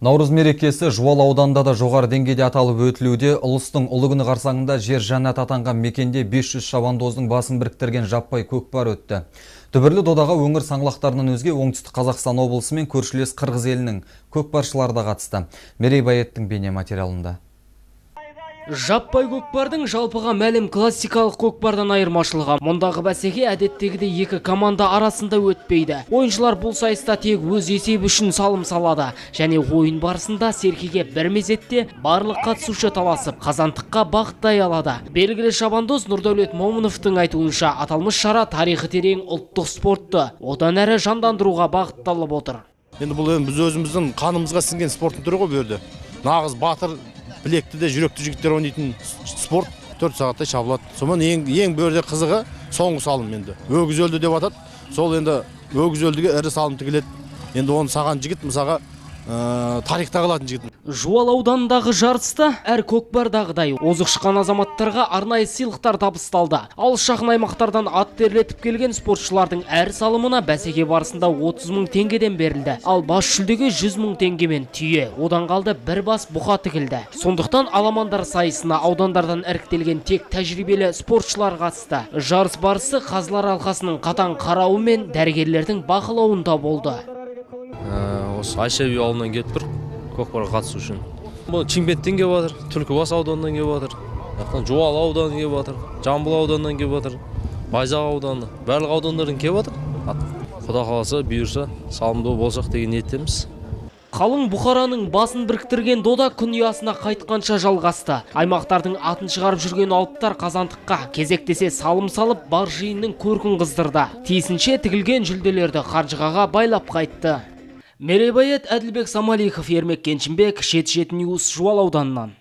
Наурыз мерекесі Жуалы ауданында да жоғары деңгейде аталып өтілуде. Ұлыстың ұлы күні қарсаңында жер жәннат атанған мекенде 500 шабандоздың басын біріктірген жаппай көкпар өтті. Дүбірлі додаға өңір саңлақтарының өзге оңтүстік Қазақстан облысы мен көршілес Қырғыз елінің көкпаршылары да қатысты. Мерей Байеттің бейне материалында. Жаппай көкпардың жалпыға мәлім классикалық көкпардан айырмашылығы. Мұндағы бәсеке әдеттегідей екі команда арасында өтпейді. Ойыншылар бұл сайыста тек өз есебі үшін салым салады. Және ойын барысында серкеге бір мезетте барлық қатысушы таласып, қазандыққа бақтай алады. Белгілі шабандоз Нұрдәулет Момыновтың айтуынша, аталмыш шара тарихы терең ұлттық спортты одан әрі жандандыруға бағытталып отыр. Енді бұл біз өзіміздің қанымызға сіңген спорттың түрі ғой бұл жерде. Нағыз батыр, білекті де жүректі жігіттер ойнайтын спорт 4 сағаттай шабылады. Сонымен ең бұл жерде қызығы соңғы салым енді. Өгіз өлді деп атады. Сол енді өгіз өлдіге ірі салым тігіледі. Енді оны саған жігіт мысалға тарихта қалатын жігіт. Жуалы ауданындағы жарыста әр көкпардағыдай озық шыққан азаматтарға арнайы сыйлықтар табысталды. Алыс жақын аймақтардан ат терлетіп келген спортшылардың әр салымына бәсеке барысында 30 мың теңгеден берілді. Ал бас жүлдеге 100 мың теңгемен түйе, одан қалды бір бас бұқа тігілді. Сондықтан аламандар сайысына аудандардан іріктелген тек тәжірибелі спортшылар қатысты. Жарыс барысы қазылар алқасының қатаң қарауы мен дәрігерлердің бақылауында болды. Осы Айшаби ауылынан келіп тұр, көкпарға қатысу үшін. Бұл Чимбеттен келіп жатыр, Түлкібас ауданынан келіп жатыр, Жуалы ауданынан келіп жатыр, Жамбыл ауданынан келіп жатыр, Байзақ ауданынан, барлық аудандардан келіп жатыр. Құда қаласа, бұйырса, салымды болсақ деген ниеттеміз. Қалың бұқараның басын біріктірген дода күн ұясына қайтқанша жалғасты. Аймақтардың атын шығарып жүрген алыптар қазандыққа кезектесе салым салып бар жиынның көркін қыздырды. Тиісінше тігілген жүлделерді қаржығаға байлап қайтты. Мерей Байет, Әділбек Самалихов, Ермек Кеншімбек, Шет Ньюс, Жуалы ауданынан.